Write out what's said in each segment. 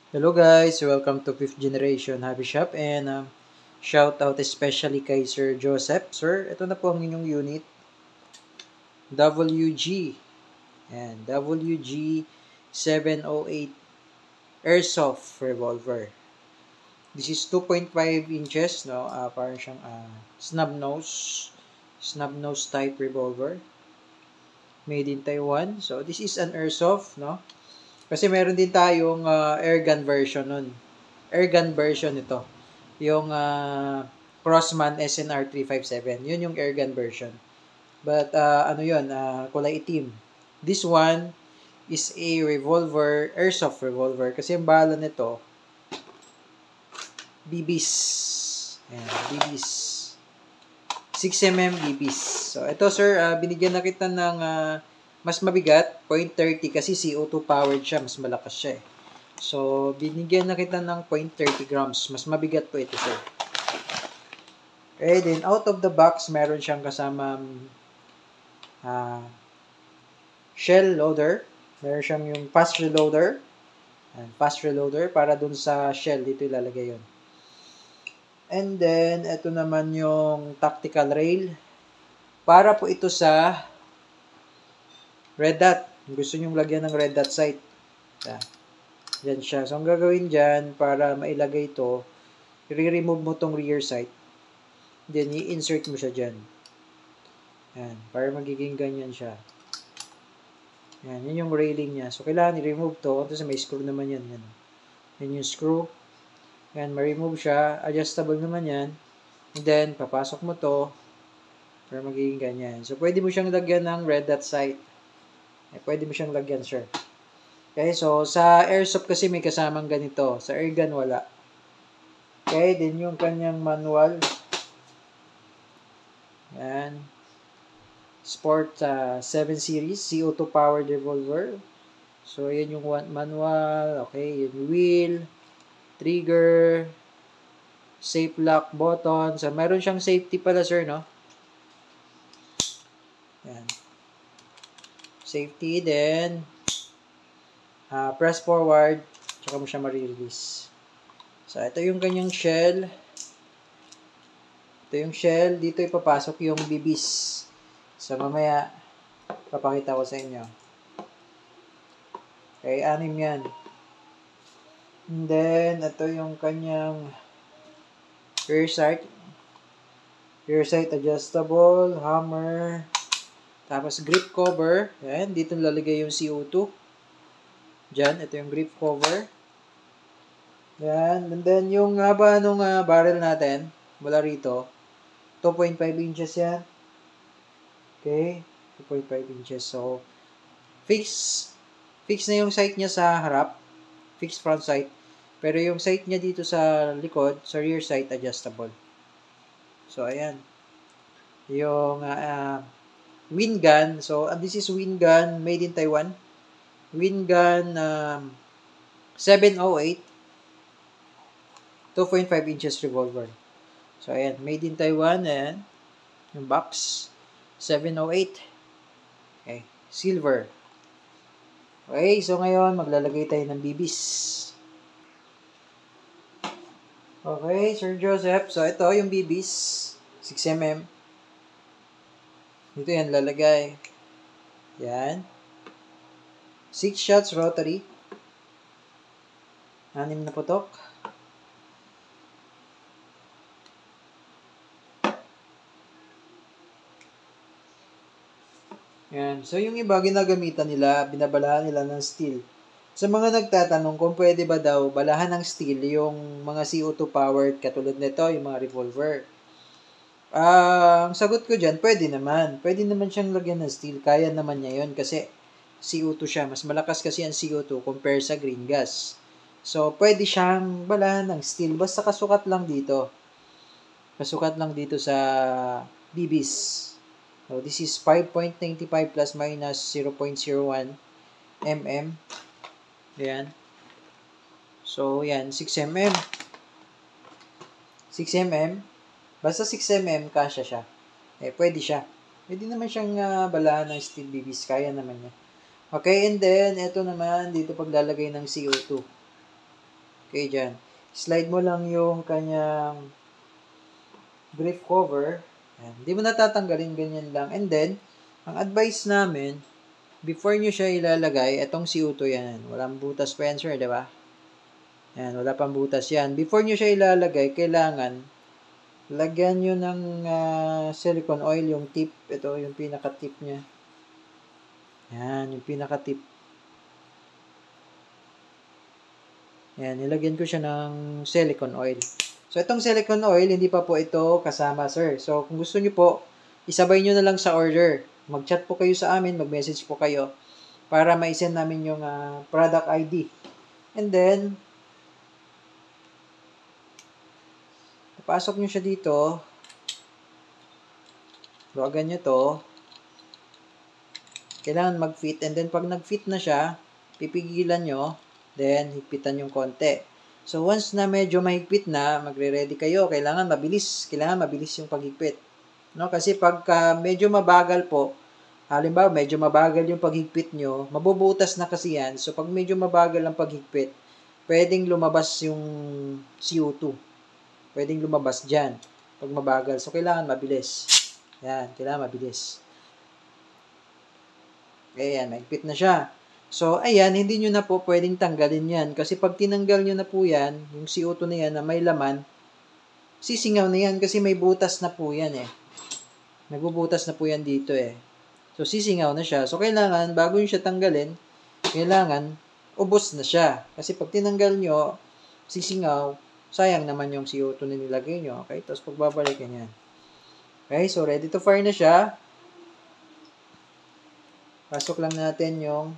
Hello guys, welcome to 5th Generation Hobby Shop and shout out especially kay Sir Joseph. Sir, ito na po ang inyong unit, WG and WG 708 Airsoft Revolver. This is 2.5 inches, no? Parang siyang snub nose type revolver. Made in Taiwan. So this is an airsoft, no? Kasi meron din tayong airgun version nun. Airgun version ito. Yung Crossman SNR 357. Yun yung airgun version. But ano yun, kulay itim. This one is a revolver, airsoft revolver. Kasi yung bala nito, BBs. Ayan, BBs. 6mm BBs. So ito sir, binigyan na kita ng mas mabigat, 0.30 kasi CO2 powered siya, mas malakas siya eh. So, binigyan na kita ng 0.30 grams. Mas mabigat po ito, sir. Okay, then out of the box, meron siyang kasama shell loader. Meron siyang yung fast reloader. And fast reloader para dun sa shell. Dito ilalagay yun. And then, ito naman yung tactical rail. Para po ito sa red dot. Gusto nyong lagyan ng red dot sight. Yan siya. So, ang gagawin dyan, para mailagay ito, i-remove mo tong rear sight. Then, i-insert mo siya dyan. Yan. Para magiging ganyan siya. Yan. Yan yung railing niya. So, kailangan i-remove to. Tapos may screw naman yan. Yan. Yan yung screw. Yan. Ma-remove siya. Adjustable naman yan. And then, papasok mo to para magiging ganyan. So, pwede mo siyang lagyan ng red dot sight. Pwede mo siyang lagyan, sir. Okay, so sa airsoft kasi may kasamang ganito. Sa airgun wala. Okay, then yung kanyang manual. Yan. Sport 7 series, CO2 powered revolver. So, yan yung manual. Okay, yung wheel, trigger, safe lock button. So, meron siyang safety pala, sir, no? Yan. Safety, then press forward, tsaka mo siya ma-release. So, ito yung kanyang shell. Ito yung shell. Dito ipapasok yung BBs. So, mamaya, papakita ko sa inyo. Okay, 6 yan. And then, ito yung kanyang rear sight. Rear sight adjustable, hammer, tapos grip cover. Yan, dito lalagay yung CO2. Diyan, ito yung grip cover. Yan. And then, yung haba nung barrel natin, mula rito, 2.5 inches yan. Okay? 2.5 inches. So, fix na yung sight niya sa harap. Fixed front sight. Pero yung sight niya dito sa likod, sa rear sight, adjustable. So, ayan. Yung wind gun. So, this is wind gun made in Taiwan. Wind gun 708 2.5 inches revolver. So, ayan. Made in Taiwan. Ayan. Yung box. 708. Okay. Silver. Okay. So, ngayon, maglalagay tayo ng BBs. Okay, Sir Joseph. So, ito yung BBs. 6mm. Dito yan lalagay. Yan. 6 shots rotary. 6 na putok. Yan. So, yung iba, ginagamitan nila, binabalahan nila ng steel. Sa mga nagtatanong kung pwede ba daw balahan ng steel yung mga CO2 powered katulad nito, yung mga revolver. Ang sagot ko dyan, pwede naman. Pwede naman siyang lagyan ng steel. Kaya naman niya yun kasi CO2 siya. Mas malakas kasi ang CO2 compare sa green gas. So, pwede siyang balahan ng steel. Basta kasukat lang dito. Kasukat lang dito sa BBs. So, this is 5.95 plus minus 0.01 mm. Ayan. So, yan. 6mm. 6mm. Basta 6mm, kasya siya. Pwede siya. Pwede naman siyang balahan ng steel BBs. Kaya naman niya. Okay, and then, ito naman, dito paglalagay ng CO2. Okay, dyan. Slide mo lang yung kanyang brief cover. Ayan. Hindi mo natatanggalin, ganyan lang. And then, ang advice namin, before nyo siya ilalagay, itong CO2 yan. Walang butas pa yan, sir, di ba? Ayan, wala pang butas yan. Before nyo siya ilalagay, kailangan, lagyan nyo ng silicone oil, yung tip. Ito, yung pinaka-tip niya. Ayan, yung pinaka-tip. Ayan, nilagyan ko siya ng silicone oil. So, itong silicone oil, hindi pa po ito kasama, sir. So, kung gusto nyo po, isabay nyo na lang sa order. Mag-chat po kayo sa amin, mag-message po kayo para ma-send namin yung product ID. And then, pasok nyo siya dito. Luwagan nyo to. Kailangan mag-fit. And then, pag nag-fit na siya, pipigilan nyo. Then, higpitan yung konti. So, once na medyo mahigpit na, magre-ready kayo. Kailangan mabilis. Kailangan mabilis yung paghigpit. No? Kasi pagka medyo mabagal po, halimbawa, medyo mabagal yung paghigpit nyo, mabubutas na kasi yan. So, pag medyo mabagal ang paghigpit, pwedeng lumabas yung CO2. Pwedeng lumabas dyan pag mabagal. So, kailangan mabilis. Yan, kailangan mabilis. Okay, yan, mahigpit na siya. So, ayan, hindi nyo na po pwedeng tanggalin yan. Kasi pag tinanggal nyo na po yan, yung CO2 na yan na may laman, sisingaw na yan kasi may butas na po yan eh. Nagbubutas na po yan dito eh. So, sisingaw na siya. So, kailangan, bago nyo siya tanggalin, kailangan, ubos na siya. Kasi pag tinanggal nyo, sisingaw, sayang naman yung CO2 na nilagay nyo. Okay? Tapos, pagbabalikan yan. Okay? So, ready to fire na siya. Pasok lang natin yung...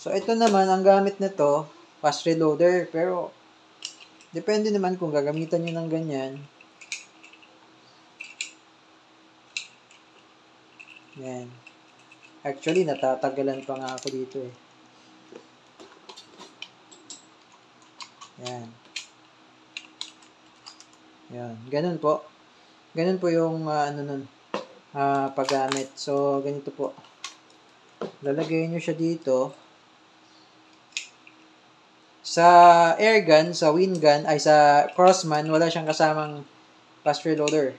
So, ito naman, ang gamit nito, fast reloader. Pero, depende naman kung gagamitan nyo ng ganyan. Yan. Actually, natatagalan pa nga ako dito eh. Yan. Yan. Ganun po. Ganun po yung paggamit. So, ganito po. Lalagay nyo siya dito. Sa air gun, sa wind gun, ay sa Crossman, wala siyang kasamang fast reloader.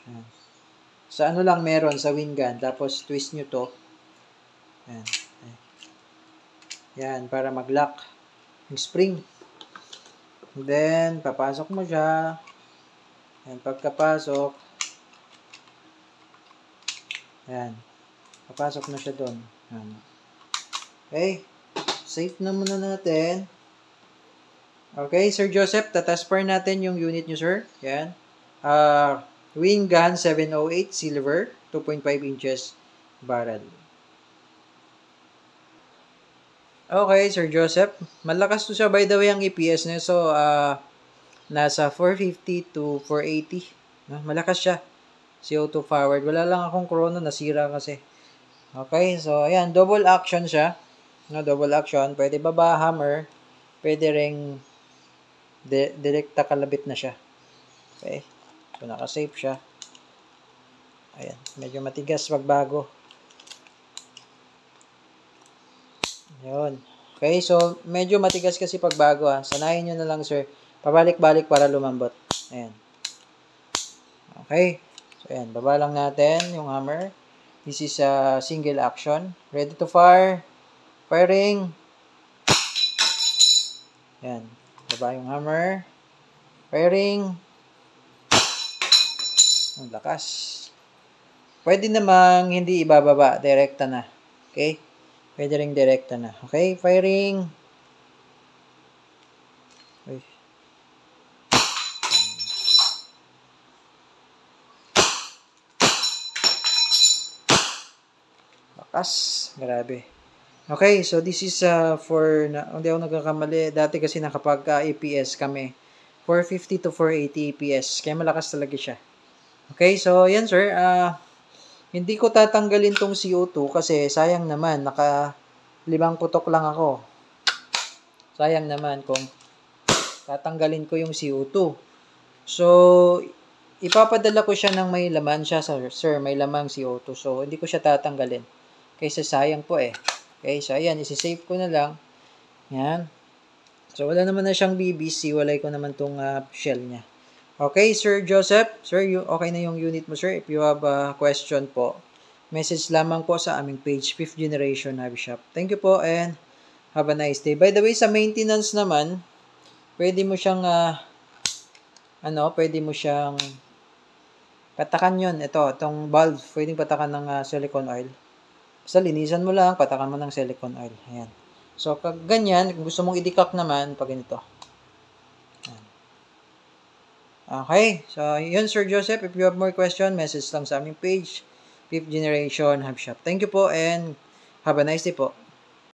Yan. Sa ano lang meron, sa wind gun. Tapos, twist nyo to. Yan. Yan, para mag-lock yung spring. And then, papasok mo siya. Yan, pagkapasok, yan. Papasok na siya doon. Yan. Okay. Safe na muna natin. Okay, Sir Joseph, tataspar natin yung unit nyo, sir. Yan. Wing gun 708 silver, 2.5 inches barrel. Okay, Sir Joseph. Malakas to siya, by the way, ang EPS niya. So, nasa 450 to 480. Malakas siya. CO2 forward. Wala lang akong chrono, nasira kasi. Okay, so, ayan, double action siya. No, double action. Pwede baba, hammer. Pwede ring direkta kalabit na siya. Okay. So, naka-safe siya. Ayan. Medyo matigas pag bago. Yun. Okay. So, medyo matigas kasi pag bago ha. Sanayin nyo na lang, sir. Pabalik-balik para lumambot. Ayan. Okay. So, ayan. Baba lang natin yung hammer. This is a single action. Ready to fire. Firing. Yan. Baba yung hammer. Firing. Ang lakas. Pwede namang hindi ibababa. Direkta na. Okay? Pwede rin direkta na. Okay? Firing. Uy. Lakas. Grabe. Okay, so this is for, hindi ako nagkakamali, dati kasi nakapag EPS kami, 450 to 480 EPS, kaya malakas talaga siya. Okay, so yan sir, hindi ko tatanggalin tong CO2 kasi sayang naman, naka 5 putok lang ako. Sayang naman kung tatanggalin ko yung CO2. So, ipapadala ko siya ng may laman siya, sir, may lamang CO2, so hindi ko siya tatanggalin. Kaysa sayang po eh. Okay, so ayan, isi-save ko na lang. Yan. So, wala naman na siyang BBC. Walay ko naman tong shell niya. Okay, Sir Joseph. Sir, okay na yung unit mo, sir. If you have a question po, message lamang po sa aming page, 5th Generation Hobby Shop. Thank you po and have a nice day. By the way, sa maintenance naman, pwede mo siyang, pwede mo siyang patakan yun. Itong valve, pwedeng patakan ng silicone oil. Basta linisan mo lang, patakan mo ng silicone oil. Ayan. So, ganyan, kung gusto mong i-decock naman, pag ganito. Okay, so yun Sir Joseph. If you have more question, message lang sa aming page, 5th Generation Hobby Shop. Thank you po and have a nice day po.